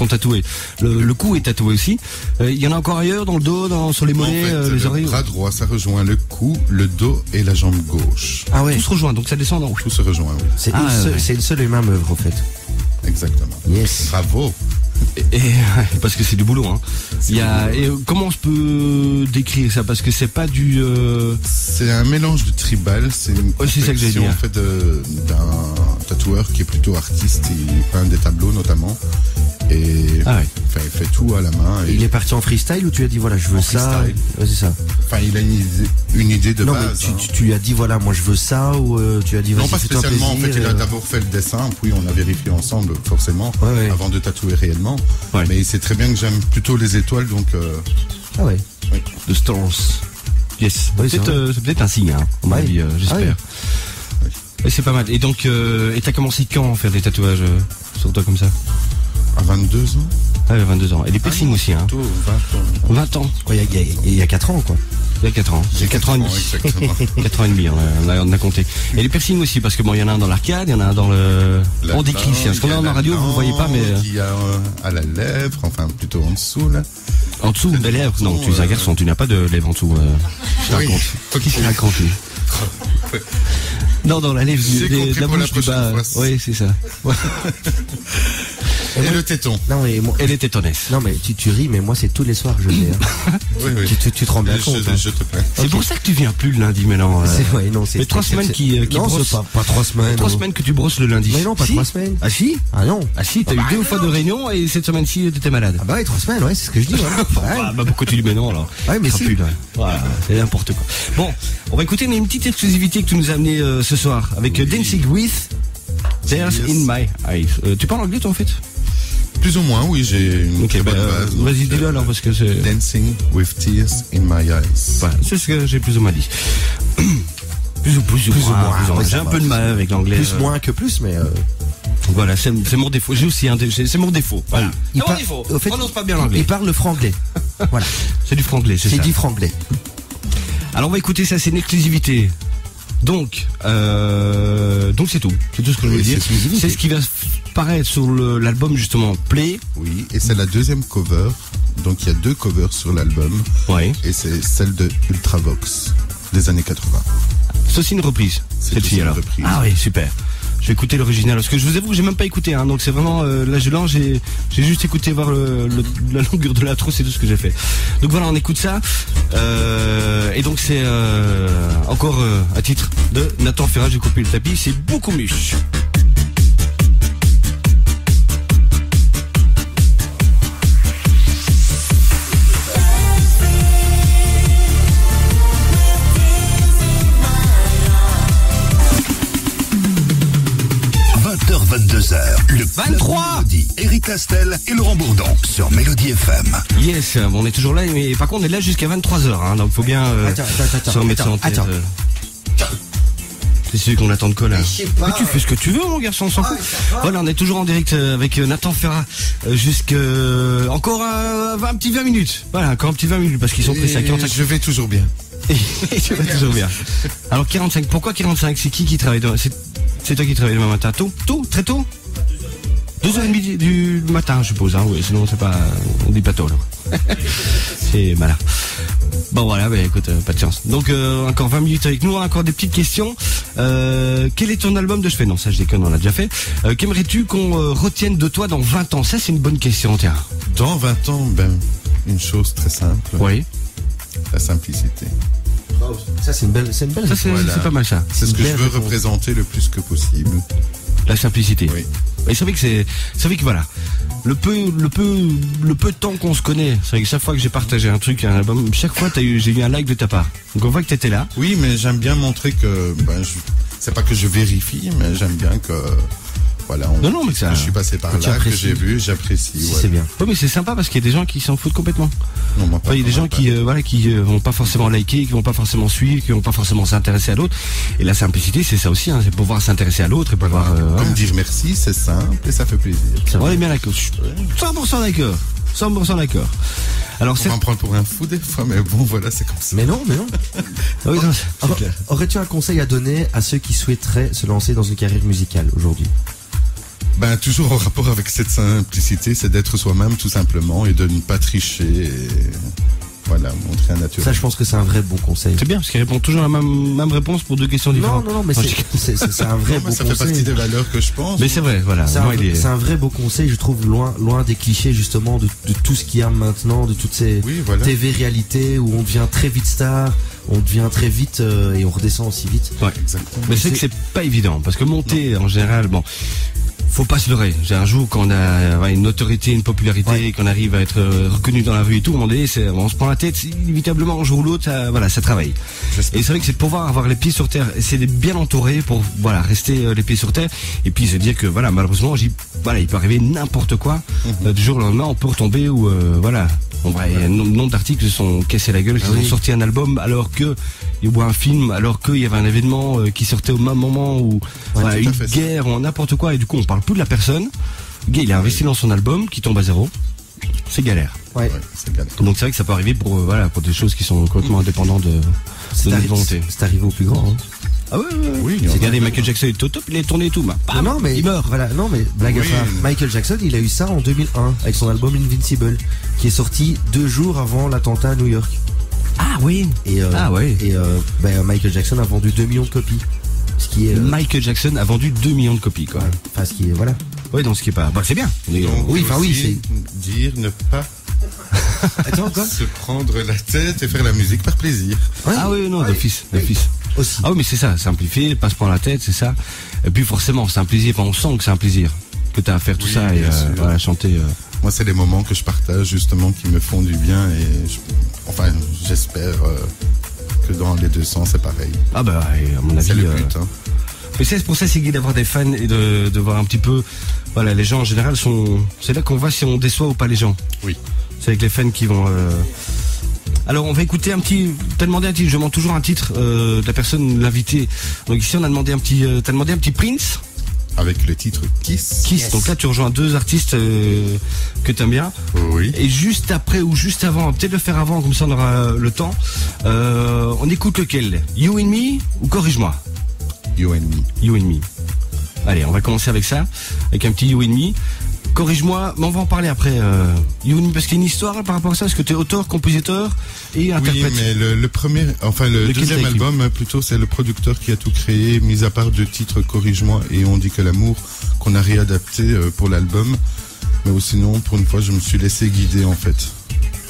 tatoués, le cou est tatoué aussi. Il y en a encore ailleurs, dans le dos, sur les En mollets, fait, les le oreilles. bras droit, ça rejoint le cou, le dos et la jambe gauche. Ah ouais. Tout se rejoint, donc ça descend en haut. Tout se rejoint, oui. C'est Ah, une, ouais. c'est une seule et même œuvre, en fait. Exactement. Yes. Bravo. Et parce que c'est du boulot, hein. Comment je peux décrire ça? Parce que c'est pas du. C'est un mélange de tribal. C'est une c'est ça que j'ai dit. En fait d'un tatoueur qui est plutôt artiste. Il peint des tableaux notamment. Et il fait tout à la main. Il est parti en freestyle ou tu as dit voilà je veux ça? Ouais, c'est ça. Enfin il a une idée de base. Non mais tu lui as dit voilà moi je veux ça ou tu as dit vas-y. Non pas spécialement. En fait il a d'abord fait le dessin puis on a vérifié ensemble forcément avant de tatouer réellement. Ouais. Mais c'est très bien que j'aime plutôt les étoiles donc. Ah ouais. Oui. The Stars. Yes. Oui, c'est peut-être un signe, hein, à mon avis, j'espère. Oui. Et c'est pas mal. Et donc, et t'as commencé quand à faire des tatouages sur toi comme ça? À 22 ans. Ah, 22 ans. Et les piercings aussi, hein. 20 ans. Ouais, il y a 4 ans, quoi. Il y a 4 ans. J'ai 4 ans et demi. 4 ans et demi, on a compté. Et les piercings aussi, parce que bon, il y en a un dans l'arcade, il y en a un dans le. On décrit, parce qu'on est en radio, vous ne voyez pas, mais. Il y a à la lèvre, enfin plutôt en dessous, là. En dessous des lèvres? Non, tu es un garçon, tu n'as pas de lèvres en dessous. Qui se raconte, lui? Non, dans la lèvre de la bouche du bas. Oui, c'est ça. Et le téton. Non, mais moi, et les tétonesses. Non, mais tu ris, mais moi, c'est tous les soirs, je l'ai. Hein. Oui. Tu te rends bien compte. Je te plains. C'est pour ça que tu viens plus le lundi maintenant. C'est 3 semaines qui non, brossent. C'est pas 3 semaines. 3 semaines que tu brosses le lundi. Mais non, pas 3 semaines. Ah si? Ah non. Ah si, t'as eu 2 fois de réunion et cette semaine-ci, t'étais malade. Ah bah ouais, 3 semaines, ouais, c'est ce que je dis. Bah pourquoi tu dis mais non alors? Ouais, mais si. Voilà, c'est n'importe quoi. Bon, on va écouter une petite exclusivité que tu nous as amenée ce soir avec Dancing with Tears in My Eyes. Tu parles anglais toi en fait? Plus ou moins, oui, j'ai une très bonne base. Vas-y, dis-le alors, parce que c'est... Dancing with tears in my eyes. Voilà, c'est ce que j'ai plus ou moins dit. Plus ou moins. J'ai un peu de mal avec l'anglais. Plus moins que plus, mais... Voilà, c'est mon défaut. J'ai aussi c'est mon défaut. Voilà. C'est mon défaut. En fait, on n'ose pas bien l'anglais. Il parle le franglais. Voilà. C'est du franglais, c'est ça. C'est du franglais. Alors, on va écouter ça, c'est une exclusivité. Donc c'est tout. C'est tout ce que je voulais dire. C'est ce qui va paraître sur l'album justement Play. Oui, et c'est la deuxième cover. Donc il y a 2 covers sur l'album. Oui. Et c'est celle de Ultravox des années 80. C'est aussi une reprise. Celle-ci alors. Ah oui, super. Je vais écouter l'original parce que je vous avoue que j'ai même pas écouté, hein, donc c'est vraiment là je lance, j'ai juste écouté voir la longueur de l'intro, c'est tout ce que j'ai fait. Donc voilà, on écoute ça et donc c'est encore à titre de Nathan Ferrat, j'ai coupé le tapis, c'est beaucoup mieux. 22h, le 23 Mélodie, Eric Castel et Laurent Bourdon sur Mélodie FM. Yes, on est toujours là, mais par contre on est là jusqu'à 23h, hein, donc faut bien se remettre ça en tête. C'est celui qu'on attend de coller. Mais tu fais ce que tu veux, mon garçon, on s'en fout. Voilà, on est toujours en direct avec Nathan Ferrat jusqu'à encore un petit 20 minutes. Voilà, encore un petit 20 minutes parce qu'ils sont pressés à 45. Je vais toujours bien. Et tu vas toujours bien. Alors 45, pourquoi 45? C'est qui travaille demain? C'est toi qui travailles demain matin? Très tôt? 2h30 du matin, je suppose, hein, oui, sinon c'est pas, on dit pas tôt, là. C'est malin. Bon voilà, bah écoute, pas de chance. Donc encore 20 minutes avec nous, encore des petites questions. Quel est ton album de chevet? Non, ça je déconne, on l'a déjà fait. Qu'aimerais-tu qu'on retienne de toi dans 20 ans? Ça c'est une bonne question, tiens. Dans 20 ans, une chose très simple. Oui. La simplicité. Ça c'est une belle. Ça c'est pas mal ça. C'est ce que je veux représenter le plus que possible. La simplicité. Oui. Et c'est vrai que voilà, le peu de temps qu'on se connaît, c'est vrai que chaque fois que j'ai partagé un truc, un album, chaque fois j'ai eu un like de ta part. Donc on voit que t'étais là. Oui, mais j'aime bien montrer que, c'est pas que je vérifie, mais j'aime bien que, voilà, mais ça, je suis passé par là, que j'ai vu, j'apprécie. Ouais. C'est bien. Oui, mais c'est sympa parce qu'il y a des gens qui s'en foutent complètement. Non, moi pas. Il y a des gens qui vont pas forcément liker, qui vont pas forcément suivre, qui vont pas forcément s'intéresser à l'autre. Et la simplicité, c'est ça aussi, hein, c'est pouvoir s'intéresser à l'autre et pouvoir. Comme dire merci, c'est simple et ça fait plaisir. C'est vrai, bien d'accord. 100% d'accord. 100% d'accord. Alors, on va me prendre pour un fou des fois, mais bon, voilà, c'est comme ça. Mais non. Oui, non, aurais-tu un conseil à donner à ceux qui souhaiteraient se lancer dans une carrière musicale aujourd'hui? Toujours en rapport avec cette simplicité, c'est d'être soi-même tout simplement et de ne pas tricher. Voilà, montrer un naturel. Ça, je pense que c'est un vrai bon conseil. C'est bien, parce qu'il répond toujours à la même réponse pour deux questions différentes. Non, mais c'est un vrai bon Ça conseil. fait partie des valeurs que je pense. Mais c'est vrai, voilà. C'est un vrai beau conseil, je trouve, loin des clichés justement de tout ce qu'il y a maintenant, de toutes ces TV réalités où on devient très vite star, on devient très vite et on redescend aussi vite. Ouais, exactement. Mais c'est que c'est pas évident, parce que monter en général, bon, faut pas se leurrer. J'ai un jour quand on a une autorité, une popularité, qu'on arrive à être reconnu dans la rue et tout, à un moment donné, on se prend la tête, inévitablement un jour ou l'autre, ça travaille. Et c'est vrai que c'est de pouvoir avoir les pieds sur terre, c'est d'être bien entouré pour rester les pieds sur terre, et puis se dire que malheureusement, il peut arriver n'importe quoi. Du jour au lendemain, on peut retomber ou En vrai, il y a un nombre d'articles qui se sont cassés la gueule, qui ont sorti un album alors que ou un film, alors qu'il y avait un événement qui sortait au même moment ou une guerre ou n'importe quoi, et du coup on parle plus de la personne. Le gars il a investi dans son album qui tombe à zéro. C'est galère. C'est galère. Donc c'est vrai que ça peut arriver pour des choses qui sont complètement indépendantes de notre volonté. C'est arrivé au plus grand. Hein. Ah oui. Regardez, Michael Jackson est au top, il est tourné et tout. Non, mais il meurt. Voilà, non, mais blague à part. Michael Jackson, il a eu ça en 2001 avec son album Invincible, qui est sorti 2 jours avant l'attentat à New York. Ah oui. Michael Jackson a vendu 2 millions de copies. Ce qui est. Michael Jackson a vendu 2 millions de copies, quoi. Enfin, ce qui est Oui, donc ce qui est pas. C'est bien. Donc, c'est dire ne pas. Attends, quoi? Se prendre la tête et faire la musique par plaisir. Ah oui, non, d'office. Aussi. Ah oui, mais c'est ça, simplifier, pas se prendre la tête, c'est ça. Et puis forcément, c'est un plaisir, on sent que c'est un plaisir que tu as à faire tout ça et chanter. Moi, c'est les moments que je partage justement qui me font du bien et j'espère que dans les deux sens, c'est pareil. Ah bah, à mon avis. C'est le but. Mais c'est pour ça, c'est d'avoir des fans et de voir un petit peu. Voilà, les gens en général c'est là qu'on voit si on déçoit ou pas les gens. Oui. C'est avec les fans qui vont. Alors on va écouter un petit. T'as demandé un titre. Je demande toujours un titre de la personne, l'invité. Donc ici on a demandé un petit. T'as demandé un petit Prince. Avec le titre Kiss. Yes. Donc là tu rejoins 2 artistes que t'aimes bien. Oui. Et juste après ou juste avant, peut-être le faire avant, comme ça on aura le temps. On écoute lequel? You and Me ou Corrige-moi? You and Me. You and Me. Allez, on va commencer avec ça, avec un petit You and Me. Corrige-moi, mais on va en parler après. You and Me, parce qu'il y a une histoire par rapport à ça. Est-ce que tu es auteur, compositeur et interprète? Oui, mais le deuxième album, plutôt, c'est le producteur qui a tout créé, mis à part 2 titres, Corrige-moi et On dit que l'amour, qu'on a réadapté pour l'album. Mais sinon, pour une fois, je me suis laissé guider, en fait.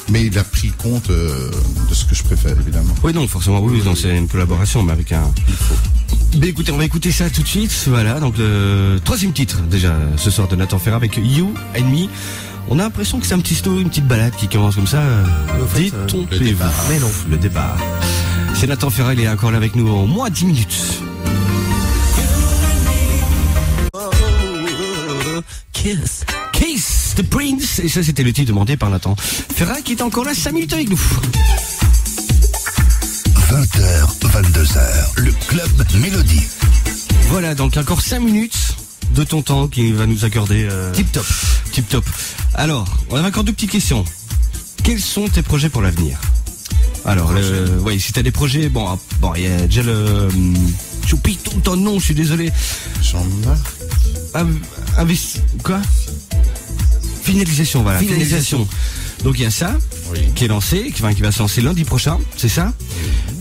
Mais il a pris compte de ce que je préfère, évidemment. Oui, non, forcément, oui, donc c'est une collaboration, mais avec un... Mais écoutez, on va écouter ça tout de suite. Voilà, donc le 3e titre, déjà, ce soir de Nathan Ferrat avec You and Me. On a l'impression que c'est un petit slow, une petite balade qui commence comme ça. Détrompez-vous. Mais non. Le départ. C'est Nathan Ferrat, il est encore là avec nous en moins 10 minutes. Kiss the Prince. Et ça, c'était le titre demandé par Nathan Ferrat qui est encore là 5 minutes avec nous. 20h, 22h, le Club Mélodie. Voilà, donc encore 5 minutes de ton temps qui va nous accorder. Tip top. Alors, on a encore 2 petites questions. Quels sont tes projets pour l'avenir? Alors, si t'as des projets, il y a déjà le... J'oublie tout ton nom, je suis désolé. Jean-Marc. Quoi? Finalisation, voilà. Finalisation. Donc il y a ça qui est lancé, qui va se lancer lundi prochain, c'est ça.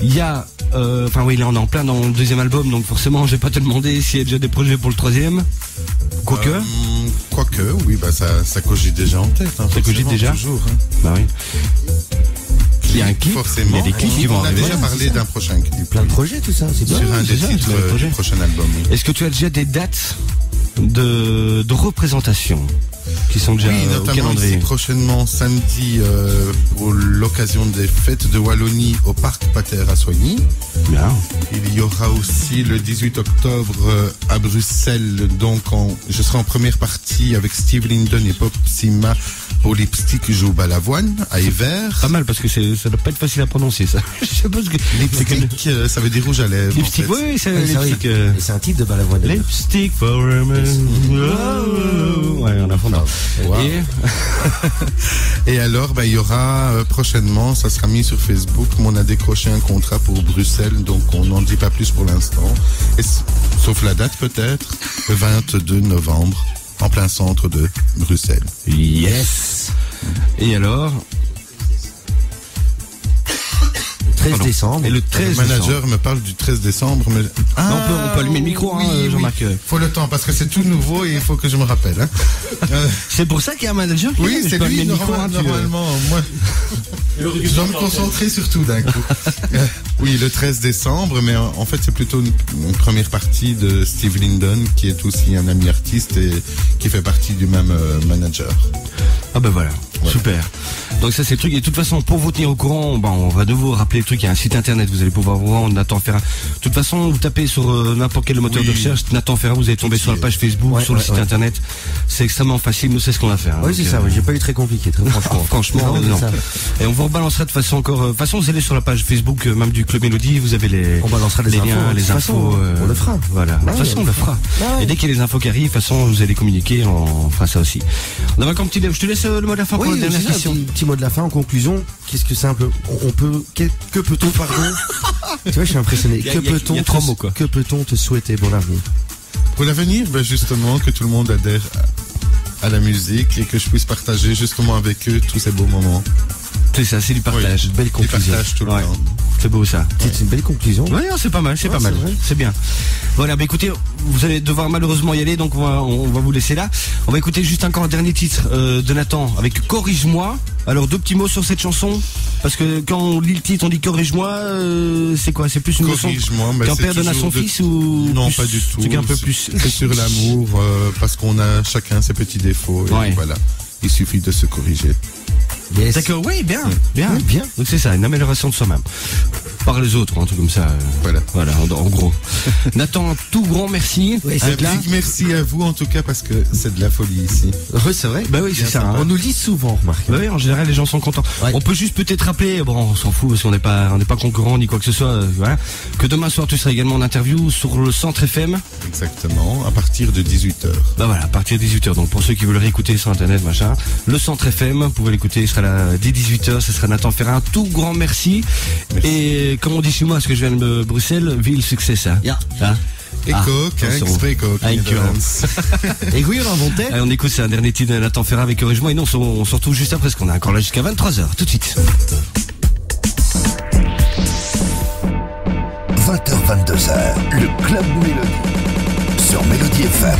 Il y a, là on est en plein dans le 2e album, donc forcément je vais pas te demander s'il y a déjà des projets pour le 3e. Quoique, oui, ça cogite déjà en tête. Ça cogite déjà. Toujours. Bah oui. Il y a un clip, forcément. Il y a des clips qui vont arriver. On a déjà parlé d'un prochain clip. Plein de projets, tout ça. C'est sur un des titres du prochain album. Est-ce que tu as déjà des dates de représentation qui sont déjà au calendrier? Ici, prochainement samedi pour l'occasion des fêtes de Wallonie au Parc Pater à Soigny. Bien. Il y aura aussi le 18 octobre à Bruxelles, donc je serai en première partie avec Steve Linden et Pop Sima pour Lipstick joue Balavoine à Evert. Pas mal parce que ça doit pas être facile à prononcer ça. Je sais pas ce que Lipstick, ça veut dire rouge à lèvres. Lipstick, en fait. oui, c'est lipstick. C'est un titre de Balavoine. Lipstick forever. Ouais, on a fond. Wow. Et alors, il y aura prochainement, ça sera mis sur Facebook, on a décroché un contrat pour Bruxelles, donc on n'en dit pas plus pour l'instant. Sauf la date peut-être, le 22 novembre, en plein centre de Bruxelles. Yes. Et alors, 13 décembre. Et le 13 Le manager décembre. me parle du 13 décembre, mais... Non, on peut allumer le micro, hein, Jean-Marc. Faut le temps, parce que c'est tout nouveau et il faut que je me rappelle. Hein. C'est pour ça qu'il y a un manager qui Oui, je c'est peux allumer lui, le micro, hein, normalement. Moi, je dois me concentrer sur tout d'un coup. Oui, le 13 décembre, mais en fait, c'est plutôt une première partie de Steve Linden, qui est aussi un ami artiste et qui fait partie du même manager. Ah ben voilà, super. Donc ça c'est le truc. Et de toute façon, pour vous tenir au courant, on va de vous rappeler le truc. Il y a un site internet, vous allez pouvoir voir Nathan Ferrat. De toute façon, vous tapez sur n'importe quel moteur de recherche Nathan Ferrat, vous allez tomber sur la page Facebook, sur le site internet. C'est extrêmement facile. Nous c'est ce qu'on a fait. Hein. Oui, c'est ça. J'ai pas eu très compliqué, très franchement. Franchement, non. Et on vous rebalancera de façon encore. De toute façon, vous allez sur la page Facebook même du Club Mélodie, vous avez on balancera les infos, liens, les infos. On le fera. Voilà. De toute façon, on le fera. Et dès qu'il y a les infos qui arrivent, de toute façon, vous allez communiquer, on fera ça aussi. On avait encore un petit. Je te laisse le mot de la fin pour la dernière question. Petit mot de la fin en conclusion. Qu'est-ce que c'est un peu on peut que peut-on pardon Tu vois, je suis impressionné. Que peut-on te souhaiter pour l'avenir? Pour l'avenir, justement, que tout le monde adhère à la musique et que je puisse partager justement avec eux tous ces beaux moments. C'est ça, c'est du partage. Oui, belle conclusion. Du partage tout le temps. C'est beau ça. C'est une belle conclusion. Oui, c'est pas mal, c'est pas mal. C'est bien. Voilà, écoutez, vous allez devoir malheureusement y aller, donc on va vous laisser là. On va écouter juste encore un dernier titre de Nathan avec Corrige-moi. Alors 2 petits mots sur cette chanson, parce que quand on lit le titre, on dit Corrige-moi, c'est quoi? C'est plus une chanson qu'un père donne à son fils ou non, plus, pas du tout. C'est un peu plus. C'est sur l'amour, parce qu'on a chacun ses petits défauts. Et voilà, il suffit de se corriger. Yes. D'accord, oui, bien. Donc c'est ça, une amélioration de soi-même. Par les autres, un truc comme ça. Voilà, en gros. Nathan, un tout grand merci. Oui, un big merci à vous en tout cas parce que c'est de la folie ici. Oui, c'est vrai. Bah oui, c'est ça. On nous lit souvent, remarque. Bah oui, en général, les gens sont contents. Ouais. On peut juste peut-être rappeler, on s'en fout parce qu'on n'est pas concurrents ni quoi que ce soit. Voilà, que demain soir, tu seras également en interview sur le Centre FM. Exactement, à partir de 18h. Bah voilà, à partir de 18h. Donc pour ceux qui veulent réécouter sur Internet, machin, le Centre FM, vous pouvez l'écouter. Il sera là dès 18h. Ce sera Nathan Ferrat. Un tout grand merci. Et comme on dit chez moi, parce que je viens de Bruxelles, ville succès ça. Yeah. Et coq, exprès coq. Et oui, on inventait. On écoute, c'est un dernier titre de Nathan Ferrat avec Corrige-moi. Et non, on se retrouve juste après, parce qu'on est encore là jusqu'à 23h. Tout de suite. 20h, 22h, le Club Mélodie sur Mélodie FM.